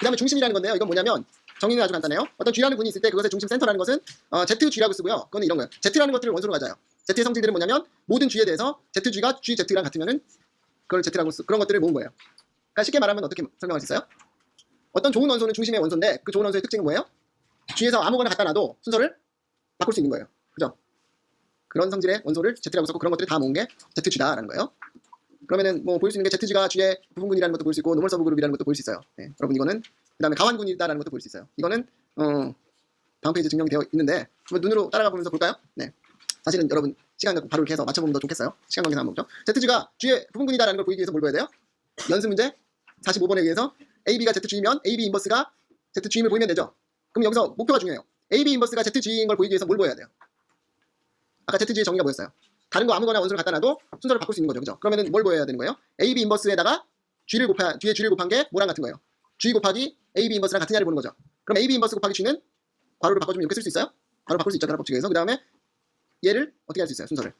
그 다음에 중심이라는 건데요. 이건 뭐냐면 정의는 아주 간단해요. 어떤 G라는 군이 있을 때 그것의 중심 센터라는 것은 ZG라고 쓰고요. 그건 이런 거예요. Z라는 것들을 원소로 가져요. Z의 성질들은 뭐냐면 모든 G에 대해서 ZG가 GZ랑 같으면은 그걸 Z라고 그런 것들을 모은 거예요. 그러니까 쉽게 말하면 어떻게 설명할 수 있어요? 어떤 좋은 원소는 중심의 원소인데 그 좋은 원소의 특징은 뭐예요? G에서 아무거나 갖다 놔도 순서를 바꿀 수 있는 거예요. 그죠? 그런 성질의 원소를 Z라고 썼고 그런 것들을 다 모은 게 ZG다라는 거예요. 그러면은 뭐 보일 수 있는 게 ZG가 G의 부분군이라는 것도 보일 수 있고 노멀 서브 그룹이라는 것도 보일 수 있어요. 네, 여러분 이거는 그 다음에 가완군이다라는 것도 보일 수 있어요. 이거는 다음 페이지에 증명이 되어 있는데 눈으로 따라가 보면서 볼까요? 네. 사실은 여러분 시간 갖고 바로 이렇게 해서 맞춰보면 더 좋겠어요. 시간 관계상 한번 보죠. ZG가 G의 부분군이다라는 걸 보이기 위해서 뭘 보여야 돼요? 연습 문제 45번에 의해서 AB가 ZG이면 AB 인버스가 ZG임을 보이면 되죠. 그럼 여기서 목표가 중요해요. AB 인버스가 ZG인 걸 보이기 위해서 뭘 보여야 돼요? 아까 ZG의 정의가 뭐였어요? 다른 거 아무거나 원소를 갖다 놔도 순서를 바꿀 수 있는 거죠. 그죠? 그러면은 뭘 보여야 되는 거예요? AB 인버스에다가 뒤에 G를 곱한 게 뭐랑 같은 거예요? G 곱하기 AB 인버스랑 같은 냐를 보는 거죠. 그럼 AB 인버스 곱하기 G는 괄호를 바꿔주면 이렇게 쓸 수 있어요? 바로 바꿀 수 있죠. 결합법칙에 의해서. 그 다음에 얘를 어떻게 할 수 있어요? 순서를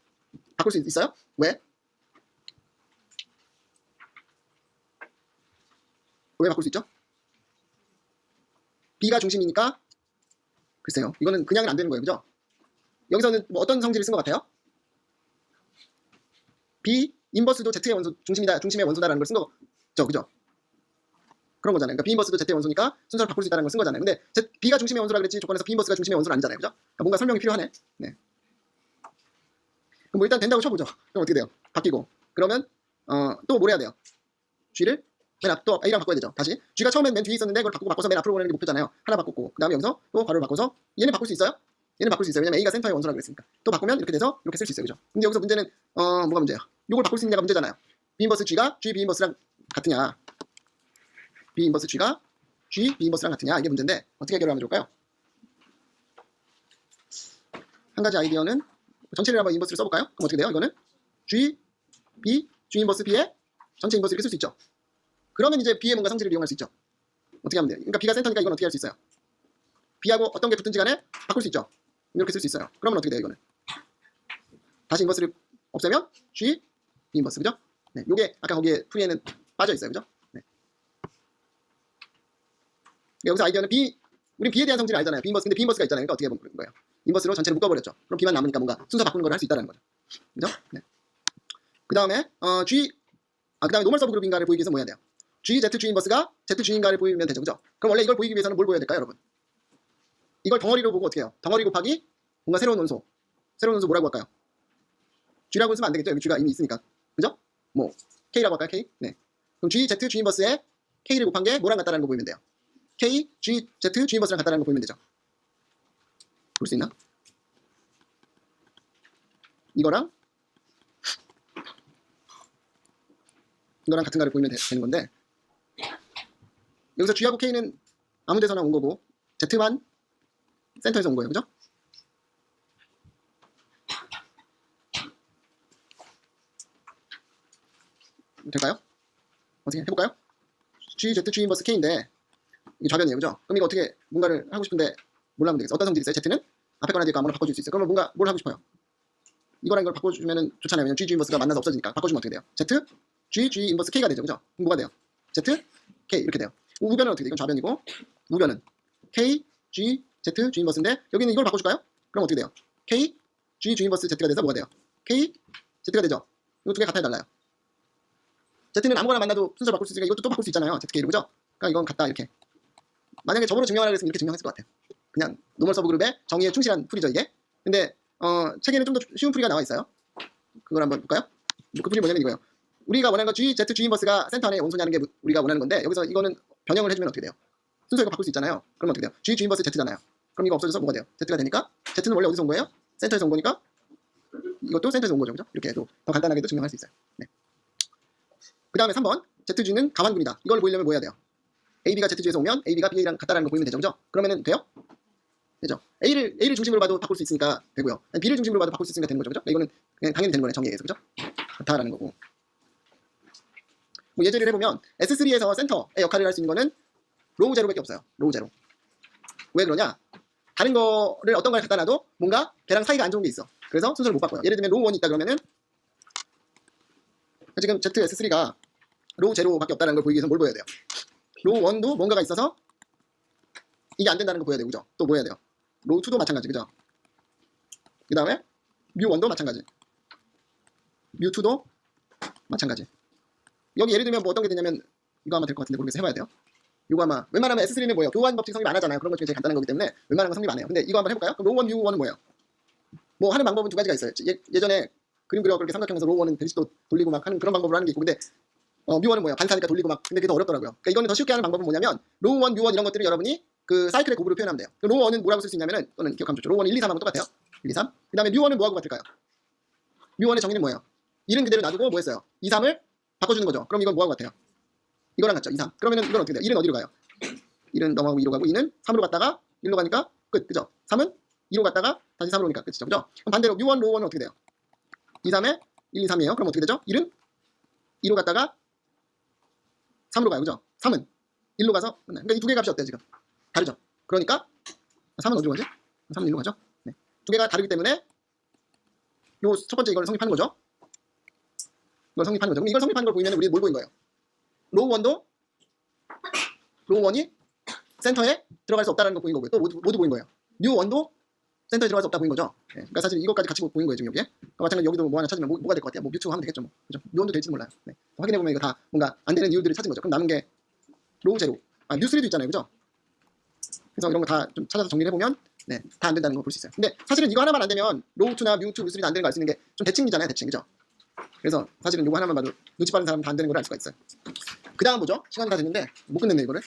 바꿀 수 있어요? 왜? 왜 바꿀 수 있죠? B가 중심이니까 글쎄요. 이거는 그냥은 안 되는 거예요. 그죠? 여기서는 뭐 어떤 성질을 쓴 것 같아요? B 인버스도 Z의 원소 중심의 원소다라는 걸 쓴 거죠. 그죠? 그런 거잖아요. 그러니까 B 인버스도 Z의 원소니까 순서를 바꿀 수 있다는 걸 쓴 거잖아요. 근데 B가 중심의 원소라 그랬지 조건에서 B 인버스가 중심의 원소는 아니잖아요. 그죠? 그러니까 뭔가 설명이 필요하네. 네. 그럼 뭐 일단 된다고 쳐보죠. 그럼 어떻게 돼요? 바뀌고. 그러면 또 뭘 해야 돼요? G를 맨 앞 또 A랑 바꿔야 되죠. 다시 G가 처음엔 맨 뒤에 있었는데 그걸 바꿔서 맨 앞으로 보내는 게 목표잖아요. 하나 바꿨고 그 다음에 여기서 또 괄호를 바꿔서 얘는 바꿀 수 있어요? 얘는 바꿀 수 있어요. 왜냐면 A가 센터의 원소라고 그랬으니까. 또 바꾸면 이렇게 돼서 이렇게 쓸 수 있어요. 그죠? 근데 여기서 문제는 뭐가 문제야? 이걸 바꿀 수 있느냐가 문제잖아요. B 인버스 G가 G B 인버스랑 같으냐? B 인버스 G가 G B 인버스랑 같으냐? 이게 문제인데 어떻게 해결하면 좋을까요? 한 가지 아이디어는 전체를 한번 인버스를 써볼까요? 그럼 어떻게 돼요? 이거는 G B G 인버스 B의 전체 인버스 이렇게 쓸 수 있죠. 그러면 이제 B의 뭔가 성질을 이용할 수 있죠. 어떻게 하면 돼요? 그러니까 B가 센터니까 이건 어떻게 할 수 있어요? B하고 어떤 게 붙든지 간에 바꿀 수 있죠. 이렇게 쓸 수 있어요. 그러면 어떻게 돼요? 이거는 다시 인버스를 없애면 G B 인버스 그죠? 네, 요게 아까 거기에 풀이에는 빠져 있어요. 그죠? 네. 여기서 아이디어는 우린 B에 대한 성질을 알잖아요. B 인버스. 근데 B 인버스가 있잖아요. 그러니까 어떻게 해보는 거예요? 인버스로 전체를 묶어버렸죠. 그럼 B만 남으니까 뭔가 순서 바꾸는 걸 할 수 있다는 거죠. 그죠? 네. 그 다음에 그 다음에 노멀 서브 그룹인가를 보이기 위해서 뭐 해야 돼요? G, Z, G 인버스가 Z, G인가를 보이면 되죠. 그죠? 그럼 원래 이걸 보이기 위해서는 뭘 보여야 될까요, 여러분? 이걸 덩어리로 보고 어떻게 해요? 덩어리 곱하기 뭔가 새로운 원소. 새로운 원소 뭐라고 할까요? G라고 쓰면 안 되겠죠? 여기 G가 이미 있으니까. 그죠? 뭐 K라고 할까요? K? 네. 그럼 G, Z, G 인버스에 K를 곱한 게 뭐랑 같다라는 거 보이면 돼요. K, G, Z, G 인버스랑 같다라는 거 보이면 되죠. 볼 수 있나? 이거랑 같은가를 보이면 되는 건데 여기서 G하고 K는 아무 데서나 온 거고 Z만 센터에서 온 거예요. 그죠? 될까요? 어떻게 해볼까요? G, Z, G 인버스 K인데 이게 좌변이에요. 그죠? 그럼 이거 어떻게 뭔가를 하고 싶은데 뭘 하면 되겠어요? 어떤 성질이 있어요? Z는 앞에 거나 뒤에 거 아무나 바꿔줄 수 있어요. 그러면 뭔가 뭘 하고 싶어요? 이거랑 이걸 바꿔주면 좋잖아요. 왜냐면 G, G 인버스가 만나서 없어지니까 바꿔주면 어떻게 돼요? Z, G, G 인버스 K가 되죠. 그죠? 그럼 뭐가 돼요? Z, K 이렇게 돼요. 우변은 어떻게 돼요? 이건 좌변이고 우변은 K, G, Z, G 인버스인데 여기는 이걸 바꿔줄까요? 그럼 어떻게 돼요? K, G, G 인버스 Z가 돼서 뭐가 돼요? K, Z가 되죠? 이거 두 개 같아야 달라요. Z는 아무거나 만나도 순서를 바꿀 수 있으니까 이것도 또 바꿀 수 있잖아요. ZK로 그죠? 그러니까 이건 같다 이렇게. 만약에 저번에 증명하려고 했으면 이렇게 증명했을 것 같아요. 그냥 노멀 서브 그룹의 정의에 충실한 풀이죠 이게. 근데 책에는 좀 더 쉬운 풀이가 나와 있어요. 그걸 한번 볼까요? 그 풀이 뭐냐면 이거예요. 우리가 원하는 건 G, Z, G 인버스가 센터 안에 원소냐는 게 우리가 원하는 건데 여기서 이거는 변형을 해주면 어떻게 돼요? 순서 이거 바꿀 수 있잖아요. 그러면 어떻게 돼요? G, G 인버스 Z잖아요. 그럼 이거 없어져서 뭐가 돼요? Z가 되니까 Z는 원래 어디서 온 거예요? 센터에서 온 거니까 이것도 센터에서 온 거죠. 그죠? 이렇게 해도 더 간단하게도 증명할 수 있어요. 네. 그 다음에 3번 ZG는 가완군이다. 이걸 보이려면 뭐 해야 돼요? AB가 ZG에서 오면 AB가 BA랑 같다라는 거 보이면 되죠. 그죠? 그러면은 돼요? 되죠. A를 중심으로 봐도 바꿀 수 있으니까 되고요. B를 중심으로 봐도 바꿀 수 있으니까 되는 거죠. 그죠? 이거는 그냥 당연히 되는 거네. 정의에 의해서. 그죠? 같다라는 거고. 뭐 예제를 해보면 S3에서 센터의 역할을 할 수 있는 거는 로우 제로밖에 없어요. 로우 제로. 왜 그러냐? 다른 거를 어떤 걸 갖다 놔도 뭔가 걔랑 사이가 안 좋은 게 있어. 그래서 순서를 못 바꿔요. 예를 들면 로우 1이 있다 그러면은 지금 ZS3가 로우 제로밖에 없다는 걸 보이기 위해서 뭘 보여야 돼요? 로우 1도 뭔가가 있어서 이게 안 된다는 거 보여야 되고, 그죠? 또 뭐 해야 돼요? 로우 2도 마찬가지, 그죠? 그 다음에 뮤 1도 마찬가지, 뮤 2도 마찬가지. 여기 예를 들면 뭐 어떤 게 되냐면 이거 아마 될 것 같은데 모르겠어요. 해봐야 돼요. 이거 아마 웬만하면 S3는 뭐예요? 교환 법칙 성립 안 하잖아요. 그런 것 중에 제일 간단한 거기 때문에 웬만한 거 성립 안 해요. 근데 이거 한번 해볼까요? 그럼 로우 1, 뮤 1은 뭐예요? 뭐 하는 방법은 두 가지가 있어요. 예전에 그림 그려 그렇게 삼각형에서 로우 1은 대시도 돌리고 막 하는 그런 방법으로 하는 게 있고, 근데 뮤 1은 뭐예요? 반사니까 돌리고 막, 근데 그게 더 어렵더라고요. 그러니까 이거는 더 쉽게 하는 방법은 뭐냐면 로우 1, 뮤 1 이런 것들을 여러분이 그 사이클의 곱으로 표현하면 돼요. 로우 1은 뭐라고 쓸 수 있냐면은, 또는 기억하면 좋죠. 로우 1은 1, 2, 3하고 똑같아요. 1, 2, 3. 그 다음에 뮤 1은 뭐하고 같을까요? 뮤 1의 정의는 뭐예요? 1은 그대로 놔두고 뭐 했어요? 2, 3을 바꿔주는 거죠. 그럼 이건 뭐하고 같아요? 이거랑 같죠. 2, 3. 그러면은 이건 어떻게 돼요? 1은 어디로 가요? 1은 넘어가고 2로 가고, 2는 3으로 갔다가 1로 가니까 끝. 그죠? 3은 2로 갔다가 다시 3으로 오니까 끝이죠. 그죠? 그럼 반대로 뮤 1, 로우 1은 어떻게 돼요? 2, 3에 1, 2, 3이에요. 그럼 어떻게 되죠? 1은 2로 갔다가 3으로 가요. 그죠? 3은 1로 가서 끝나요. 그러니까 이 두 개의 값이 어때요, 지금? 다르죠? 그러니까 3은 어디로 가지? 3은 1로 가죠? 네. 두 개가 다르기 때문에 요 첫 번째 이걸 성립하는 거죠. 이걸 성립하는 거죠. 그럼 이걸 성립하는 걸 보이면 우리 뭘 보인 거예요? 로우 1도 로우 1이 센터에 들어갈 수 없다는 거 보인 거고요. 또 모두 보인 거예요. 뮤 1도 센터에 들어갈 수 없다 보인 거죠. 네. 그러니까 사실 이것까지 같이 보인 거예요, 지금 여기에. 그러니까 마찬가지로 여기도 뭐 하나 찾으면 뭐가 될 것 같아요? 뭐 뮤2 하면 되겠죠, 뭐. 그죠? 뮤 1도 될지는 몰라요. 네. 확인해 보면 이거 다 뭔가 안 되는 이유들을 찾은 거죠. 그럼 남은 게 로우 제로, 뮤 3도 있잖아요, 그죠? 그래서 이런 거 다 좀 찾아서 정리를 해보면 네, 다 안 된다는 걸 볼 수 있어요. 근데 사실은 이거 하나만 안 되면 로우 2나 뮤 2, 뮤 3도 안 되는 거 알 수 있는 게 좀 대칭이잖아요, 대칭, 그죠? 그래서 사실은 이거 하나만 봐도 눈치 빠른 사람은 다 안 되는 걸 알 수가 있어요. 그 다음 뭐죠? 시간이 다 됐는데 못 끝냈네 이거를.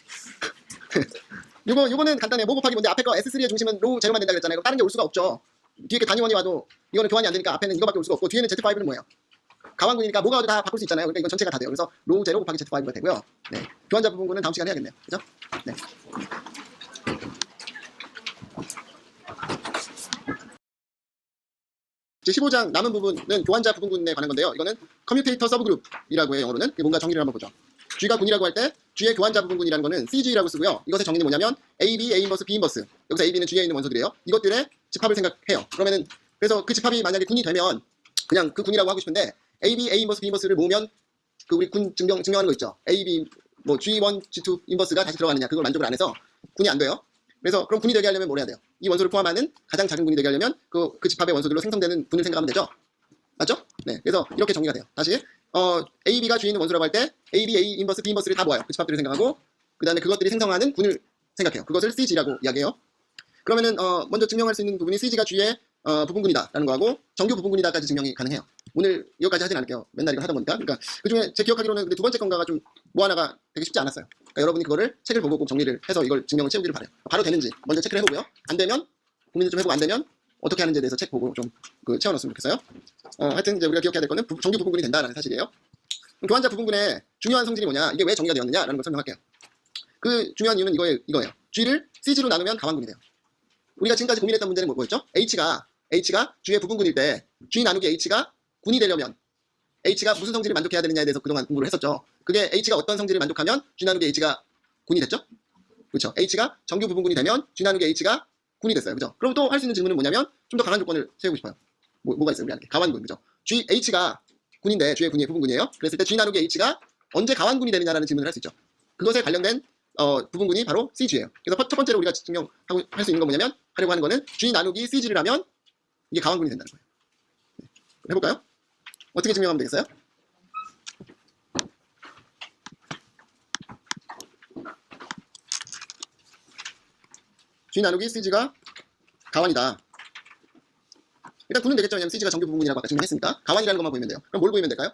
요거는 간단해요. 뭐 곱하기 뭔데, 앞에 거 S3의 중심은 로우 제로만 된다 그랬잖아요. 그럼 다른 게 올 수가 없죠. 뒤에 게 단위원이 와도 이거는 교환이 안 되니까 앞에는 이거밖에 올 수가 없고, 뒤에는 Z5는 뭐예요? 가완군이니까 뭐가 와도 다 바꿀 수 있잖아요. 그러니까 이건 전체가 다 돼요. 그래서 로우 제로 곱하기 Z5가 되고요. 네. 교환자 부분군은 다음 시간에 해야겠네요. 그죠? 네. 제 15장 남은 부분은 교환자 부분군에 관한 건데요. 이거는 커뮤테이터 서브그룹이라고 해요. 영어로는. 뭔가 정리를 한번 보죠. G가 군이라고 할 때 G의 교환자 부분군이라는 거는 CG라고 쓰고요. 이것의 정의는 뭐냐면 A, B, A 인버스, B 인버스. 여기서 A, B는 G에 있는 원소들이에요. 이것들의 집합을 생각해요. 그러면은 그래서 그 집합이 만약에 군이 되면 그냥 그 군이라고 하고 싶은데 A, B, A 인버스, B 인버스를 모으면 그 우리 군 증명하는 거 있죠. A, B 뭐 G1, G2 인버스가 다시 들어가느냐, 그걸 만족을 안 해서 군이 안 돼요. 그래서 그럼 군이 되게 하려면 뭘 해야 돼요? 이 원소를 포함하는 가장 작은 군이 되게 하려면 그 집합의 원소들로 생성되는 군을 생각하면 되죠. 맞죠? 네. 그래서 이렇게 정리가 돼요. 다시 A, B가 G에 있는 원소라고 할 때 A, B, A 인버스, B 인버스를 다 모아요. 그 집합들을 생각하고 그 다음에 그것들이 생성하는 군을 생각해요. 그것을 CG라고 이야기해요. 그러면은 먼저 증명할 수 있는 부분이 CG가 G의 부분군이다라는 거하고 정규 부분군이다까지 증명이 가능해요. 오늘 이거까지 하진 않을게요. 맨날 이걸 하다 보니까. 그러니까 그중에 제 기억하기로는 근데 두 번째 건가가 좀 뭐 하나가 되게 쉽지 않았어요. 그러니까 여러분이 그거를 책을 보고 꼭 정리를 해서 이걸 증명을 채우기를 바래요. 바로 되는지 먼저 체크를 해보고요. 안 되면 고민을 좀 해보고, 안 되면 어떻게 하는지에 대해서 책 보고 좀 채워넣었으면 좋겠어요. 하여튼 이제 우리가 기억해야 될 거는 정규 부분군이 된다라는 사실이에요. 교환자 부분군의 중요한 성질이 뭐냐, 이게 왜 정의가 되었느냐라는 걸 설명할게요. 그 중요한 이유는 이거예요. G를 CG로 나누면 가완군이 돼요. 우리가 지금까지 고민했던 문제는 뭐였죠? H가 G의 부분군일 때 G 나누기 H가 군이 되려면 H가 무슨 성질을 만족해야 되느냐에 대해서 그동안 공부를 했었죠. 그게 H가 어떤 성질을 만족하면 G 나누기 H가 군이 됐죠? 그렇죠. H가 정규 부분군이 되면 G 나누기 H가 군이 됐어요. 그죠? 그럼 또 할 수 있는 질문은 뭐냐면 좀 더 강한 조건을 세우고 싶어요. 뭐가 있어요? 우리한테 가완군. 그죠? H가 군인데 G의 군이 부분군이에요. 그랬을 때 G 나누기 H가 언제 가완군이 되느냐라는 질문을 할 수 있죠. 그것에 관련된 부분군이 바로 CG예요. 그래서 첫 번째로 우리가 증명하고 할 수 있는 건 뭐냐면, 하려고 하는 거는 G 나누기 CG를 하면 이게 가완군이 된다는 거예요. 네. 해볼까요? 어떻게 증명하면 되겠어요? G 나누기 CG가 가완이다. 일단 군은 되겠죠. 왜냐면 CG가 정규 부분이라고 아까 증명했으니까. 가완이라는 것만 보이면 돼요. 그럼 뭘 보이면 될까요?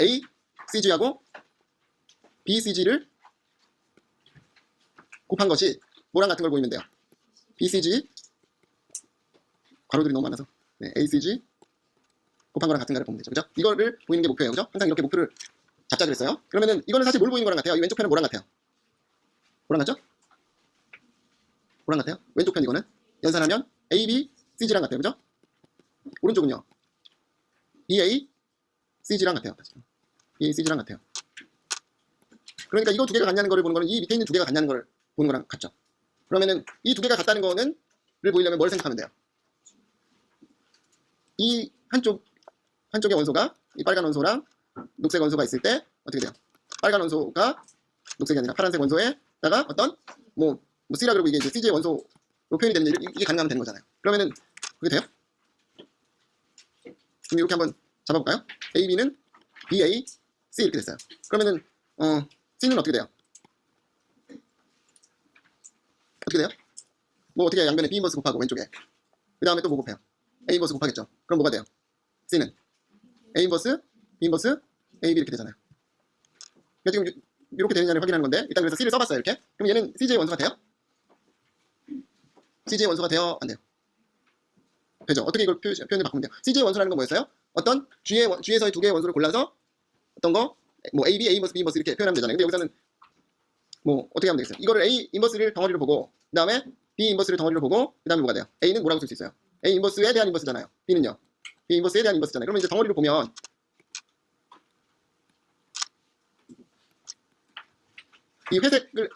A, CG하고 B, CG를 곱한 것이 뭐랑 같은 걸 보이면 돼요. B, CG 괄호들이 너무 많아서 네, A, CG 곱한 거랑 같은가를 보면 되죠. 그죠? 이거를 보이는 게 목표예요. 그죠? 항상 이렇게 목표를 잡자 그랬어요. 그러면은 이거는 사실 뭘 보이는 거랑 같아요? 이 왼쪽 편은 뭐랑 같아요? 뭐랑 같죠? 뭐랑 같아요? 왼쪽 편 이거는 연산하면 A, B, CG랑 같아요. 그죠? 오른쪽은요. EA, CG랑 같아요. EA, CG랑 같아요. 그러니까 이거 두 개가 같냐는 거를 보는 거는 이 밑에 있는 두 개가 같냐는 걸 보는 거랑 같죠. 그러면은 이 두 개가 같다는 거는 를 보이려면 뭘 생각하면 돼요? 이 한쪽의 원소가 이 빨간 원소랑 녹색 원소가 있을 때 어떻게 돼요? 빨간 원소가 녹색이 아니라 파란색 원소에다가 어떤 뭐 C라 그러고 이게 이제 CG의 원소로 표현이 되는 이게 가능하면 되는 거잖아요. 그러면은 그게 돼요? 그럼 이렇게 한번 잡아볼까요? A, B는 B, A, C 이렇게 됐어요. 그러면은 C는 어떻게 돼요? 어떻게 돼요? 뭐 어떻게 양변에 B 인버스 곱하고 왼쪽에 그 다음에 또 뭐 곱해요? A 인버스 곱하겠죠. 그럼 뭐가 돼요? C는 A 인버스, B 인버스, A, B 이렇게 되잖아요. 그러니까 지금 이렇게 되느냐를 확인하는 건데 일단 그래서 C를 써봤어요. 이렇게. 그럼 얘는 CG의 원소가 돼요? CG의 원소가 돼요? 안 돼요? 되죠. 어떻게 이걸 표현을 바꾸면 돼요? CG의 원소라는 건 뭐였어요? 어떤 G에서의 두 개의 원소를 골라서 어떤 거 뭐 A, B, A 인버스, B 인버스 이렇게 표현하면 되잖아요. 근데 여기서는 뭐 어떻게 하면 되겠어요? 이거를 A 인버스를 덩어리로 보고 그 다음에 B 인버스를 덩어리로 보고 그 다음에 뭐가 돼요? A는 뭐라고 쓸 수 있어요? A 인버스에 대한 인버스잖아요. B는요? B 인버스에 대한 인버스잖아요. 그러면 이제 덩어리로 보면 이 회색을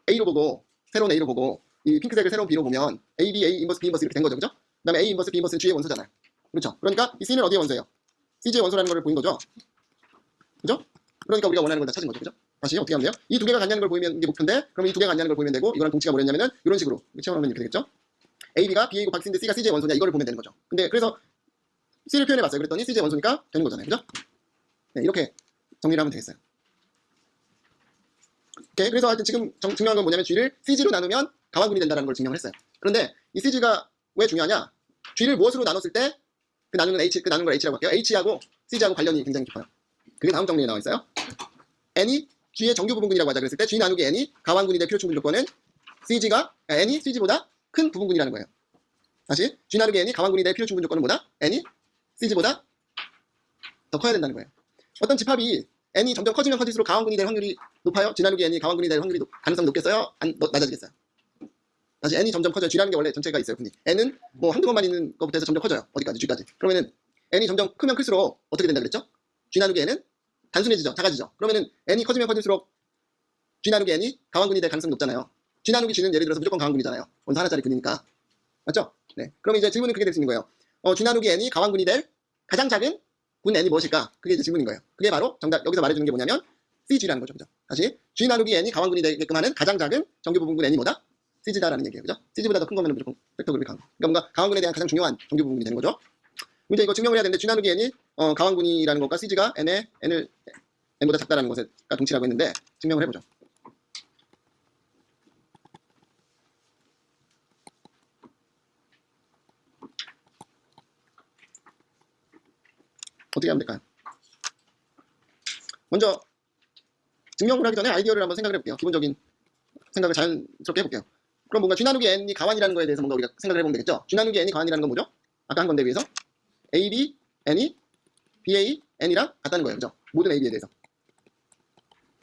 A로 보고 새로운 A로 보고 이 핑크색을 새로운 B로 보면 A, B, A 인버스, B 인버스 이렇게 된 거죠. 그죠? 그 다음에 A 인버스, B 인버스는 G의 원소잖아요. 그렇죠? 그러니까 이 C는 어디의 원소예요? CG의 원소라는 걸 보인 거죠? 그죠? 그러니까 우리가 원하는 걸 다 찾은 거죠. 그죠? 다시 어떻게 하면 돼요? 이 두 개가 같냐는 걸 보이면 이게 목표인데 그럼 이 두 개가 같냐는 걸 보이면 되고 이거랑 동치가 뭐였냐면은 이런 식으로 채워놓으면 이렇게 되겠죠? A, B가 BA 곱하기 C인데 C가 CG의 원소냐 이거를 보면 되는 거죠. 근데 그래서 C를 표현해봤어요. 그랬더니 CG의 원소니까 되는 거잖아요. 그죠? 네, 이렇게 정리를 하면 되겠어요. 오케이, 그래서 하여튼 지금 중요한 건 뭐냐면 G를 CG로 나누면 가왕군이 된다는 걸 증명을 했어요. 그런데 이 CG가 왜 중요하냐? G를 무엇으로 나눴을 때 그 나누는 걸 H라고 할게요. H하고 CG하고 관련이 굉장히 깊어요. 그게 다음 정리에 나와 있어요. N이 G의 정규 부분군이라고 하자 그랬을 때 G 나누기 N이 가왕군이 될 필요 충분 조건은 N이 CG보다 큰 부분군이라는 거예요. 다시 G 나누기 N이 가왕군이 될 필요 충분 조건은 뭐다? N이 CG보다 더 커야 된다는 거예요. 어떤 집합이 N이 점점 커지면 커질수록 가왕군이 될 확률이 높아요? G 나누기 N이 가왕군이 될 확률이 가능성이 높겠어요? 낮아지겠어요? 다시 N이 점점 커져요. G라는 게 원래 전체가 있어요. 분이. N은 뭐 한두 번만 있는 것부터 해서 점점 커져요. 어디까지? G까지. 그러면은 N이 점점 크면 클수록 어떻게 된다 그랬죠? G 나누기 N은 단순해지죠. 작아지죠. 그러면은 N이 커지면 커질수록 G 나누기 N이 가왕군이 될 가능성이 높잖아요. G 나누기 G는 예를 들어서 무조건 가왕군이잖아요. 원소 하나짜리 근이니까. 맞죠? 네. 그러면 이제 질문은 그렇게 될 수 있는 거예요. G 나누기 N이 가왕군이 될 가장 작은 군 N이 무엇일까? 그게 이제 질문인 거예요. 그게 바로 정답 여기서 말해주는 게 뭐냐면 CG라는 거죠. 그죠? 다시 G 나누기 N이 가왕군이 되게끔 하는 가장 작은 정규 부분군 N이 뭐다? CG다라는 얘기예요. 그죠? CG보다 더 큰 거면 무조건 팩터그룹이 강한. 그러니까 뭔가 가왕군에 대한 가장 중요한 정규 부분이 되는 거죠. 이제 이거 증명을 해야 되는데 G 나누기 N이 가왕군이라는 것과 CG가 N보다 작다라는 것에 동치라고 했는데 증명을 해보죠. 어떻게 하면 될까요? 먼저 증명을 하기 전에 아이디어를 한번 생각을 해볼게요. 기본적인 생각을 자연스럽게 해볼게요. 그럼 뭔가 G 나누기 N이 가완이라는 거에 대해서 뭔가 우리가 생각을 해보면 되겠죠. G 나누기 N이 가완이라는 건 뭐죠? 아까 한 건데 위해서 A, B, N이 B, A, N이랑 같다는 거예요. 그죠? 모든 A, B에 대해서.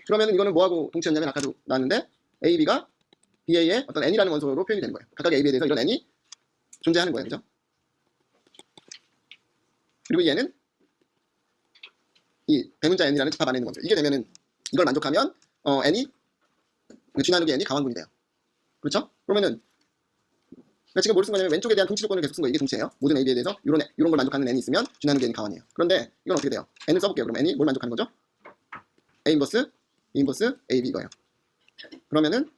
그러면 이거는 뭐하고 동치였냐면 아까도 나왔는데 A, B가 B, A의 어떤 N이라는 원소로 표현이 되는 거예요. 각각의 A, B에 대해서 이런 N이 존재하는 거예요. 그죠? 그리고 이 N은 이 대문자 N이라는 집합 안에 있는 원소. 이게 되면은 이걸 만족하면 N이 G 나누기 N이 가왕군이 돼요. 그렇죠? 그러면은 그러니까 지금 뭘 쓴 거냐면 왼쪽에 대한 동치 조건을 계속 쓴 거예요. 이게 동치예요. 모든 A, B에 대해서 이런 걸 만족하는 N이 있으면 G 나누기 N이 가완이에요. 그런데 이건 어떻게 돼요? N을 써볼게요. 그럼 N이 뭘 만족하는 거죠? A 인버스, B 인버스, A, B 이거예요. 그러면은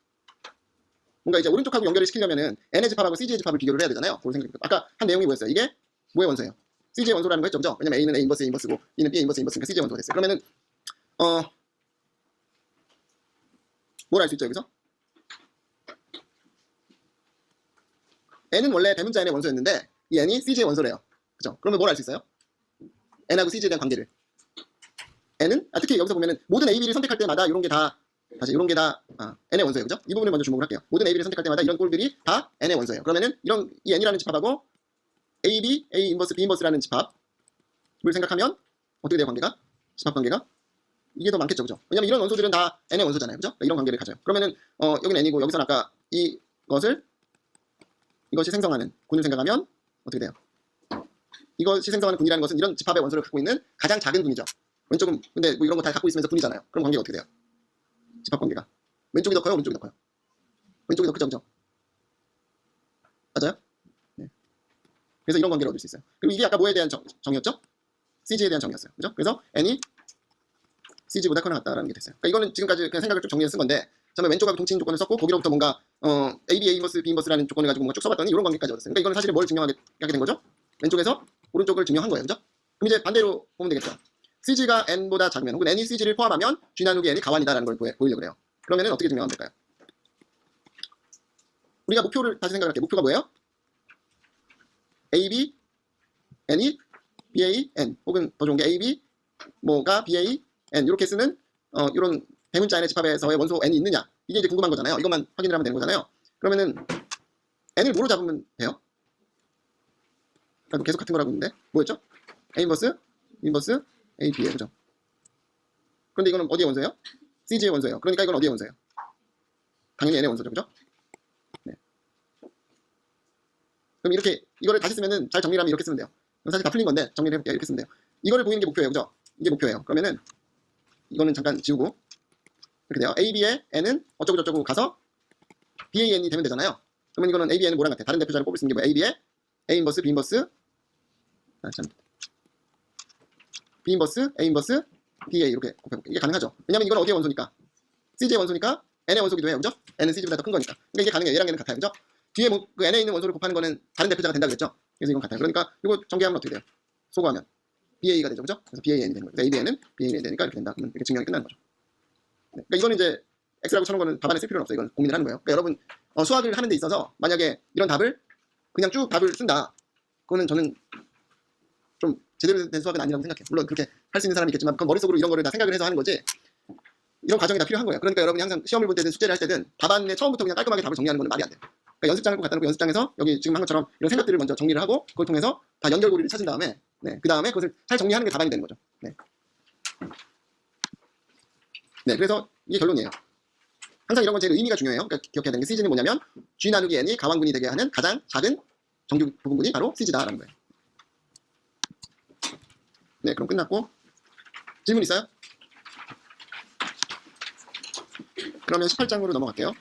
뭔가 이제 오른쪽하고 연결을 시키려면은 N의 집합하고 CG의 집합을 비교를 해야 되잖아요. 그걸 생각해보세요. 아까 한 내용이 뭐였어요? 이게 뭐의 원소예요? CG의 원소라는 거 했죠, 그죠? 왜냐면 A는 A 인버스, A 인버스고 B는 B 인버스, 인버스니까 CG의 원소가 됐어요. 그러면은 뭘 알 수 있죠 여기서? N은 원래 대문자 N의 원소였는데 이 N이 CG의 원소래요. 그죠? 그러면 뭘 알 수 있어요? N하고 CG에 대한 관계를. N은 특히 여기서 보면은 모든 A, B를 선택할 때마다 이런 게 다 이런 게 다 N의 원소예요. 그죠? 이 부분을 먼저 주목을 할게요. 모든 A, B를 선택할 때마다 이런 꼴들이 다 N의 원소예요. 그러면은 이런 이 N이라는 집합하고 A, B, A 인버스, B 인버스라는 집합을 생각하면 어떻게 돼요 관계가? 집합 관계가? 이게 더 많겠죠. 그죠? 왜냐면 이런 원소들은 다 N의 원소잖아요. 그죠? 이런 관계를 가져요. 그러면은 여기는 N이고 여기서는 아까 이것이 생성하는 군을 생각하면 어떻게 돼요? 이것이 생성하는 군이라는 것은 이런 집합의 원소를 갖고 있는 가장 작은 군이죠. 왼쪽은 근데 뭐 이런 거 다 갖고 있으면서 군이잖아요. 그럼 관계가 어떻게 돼요? 집합 관계가 왼쪽이 더 커요? 오른쪽이 더 커요? 왼쪽이 더 크죠. 그죠? 맞아요? 네. 그래서 이런 관계를 얻을 수 있어요. 그리고 이게 아까 뭐에 대한 정의였죠? CG에 대한 정의였어요. 그죠? 그래서 N이 CG보다 커나 같다라는 게 됐어요. 그러니까 이거는 지금까지 그냥 생각을 쭉 정리해서 쓴 건데 처음에 왼쪽하고 동치인 조건을 썼고 거기로부터 뭔가 AB, A 인버스, B 인버스라는 조건을 가지고 뭔가 쭉 써봤더니 이런 관계까지 얻었어요. 그러니까 이거는 사실 뭘 증명하게 된 거죠? 왼쪽에서 오른쪽을 증명한 거예요. 그죠? 그럼 이제 반대로 보면 되겠죠. CG가 N보다 작으면 혹은 N이 CG를 포함하면 G 나누기 N이 가완이다라는 걸 보이려고 그래요. 그러면은 어떻게 증명하면 될까요? 우리가 목표를 다시 생각할게요. 목표가 뭐예요? AB, N이 BA, N 혹은 더 좋은 게 AB, 뭐가 BA, N 이렇게 쓰는 이런 대문자 N의 집합에서의 원소 N이 있느냐 이게 이제 궁금한 거잖아요. 이것만 확인을 하면 되는 거잖아요. 그러면은 N을 뭐로 잡으면 돼요? 계속 같은 거라고 있는데 뭐였죠? A 인버스, 인버스, A, B에 그죠? 그런데 이거는 어디의 원소예요? CG의 원소예요. 그러니까 이건 어디의 원소예요? 당연히 N의 원소죠. 그죠? 네. 그럼 이렇게 이거를 다시 쓰면은 잘 정리하면 이렇게 쓰면 돼요. 사실 다 풀린 건데 정리를 해볼게요. 이렇게 쓰면 돼요. 이거를 보이는 게 목표예요. 그죠? 이게 목표예요. 그러면은 이거는 잠깐 지우고 이렇게 돼요. AB의 N은 어쩌고 저쩌고 가서 BAN이 되면 되잖아요. 그러면 이거는 ABN은 뭐랑 같아? 다른 대표자를 뽑을 수 있는 게 뭐야? AB의 A 인버스, B 인버스, B 인버스, A 인버스, BA 이렇게 곱해볼게. 이게 가능하죠. 왜냐면 이건 어디의 원소니까? CG의 원소니까 N의 원소기도 해요. 그죠? N은 CG보다 더 큰 거니까. 그러니까 이게 가능해요. 얘랑 얘는 같아요. 그죠? 뒤에 그 N에 있는 원소를 곱하는 거는 다른 대표자가 된다 그랬죠? 그래서 이건 같아요. 그러니까 이거 전개하면 어떻게 돼요? 소거하면 BA가 되죠. 그죠? 그래서 BAN이 되는 거예요. 그래서 ABN은 BAN이 되니까 이렇게 된다. 그러면 이렇게 증명이 끝나는 거죠. 네. 그러니까 이거는 이제 X라고 쳐놓은 거는 답안에 쓸 필요는 없어요. 이건 고민을 하는 거예요. 그러니까 여러분 수학을 하는 데 있어서 만약에 이런 답을 그냥 쭉 답을 쓴다. 그거는 저는 좀 제대로 된 수학은 아니라고 생각해요. 물론 그렇게 할 수 있는 사람이 있겠지만 그건 머릿속으로 이런 거를 다 생각을 해서 하는 거지 이런 과정이 다 필요한 거예요. 그러니까 여러분이 항상 시험을 볼 때든 숙제를 할 때든 답안에 처음부터 그냥 깔끔하게 답을 정리하는 건 말이 안 돼요. 그러니까 연습장을 꼭 갖다 놓고 연습장에서 여기 지금 한 것처럼 이런 생각들을 먼저 정리를 하고 그걸 통해서 다 연결고리를 찾은 다음에 네, 그 다음에 그것을 잘 정리하는 게 답안이 되는 거죠. 네. 네, 그래서 이게 결론이에요. 항상 이런 건 제일 의미가 중요해요. 그러니까 기억해야 되는 게 CG는 뭐냐면 G 나누기 N이 가완군이 되게 하는 가장 작은 정규 부분군이 바로 CG다라는 거예요. 네, 그럼 끝났고 질문 있어요? 그러면 18장으로 넘어갈게요.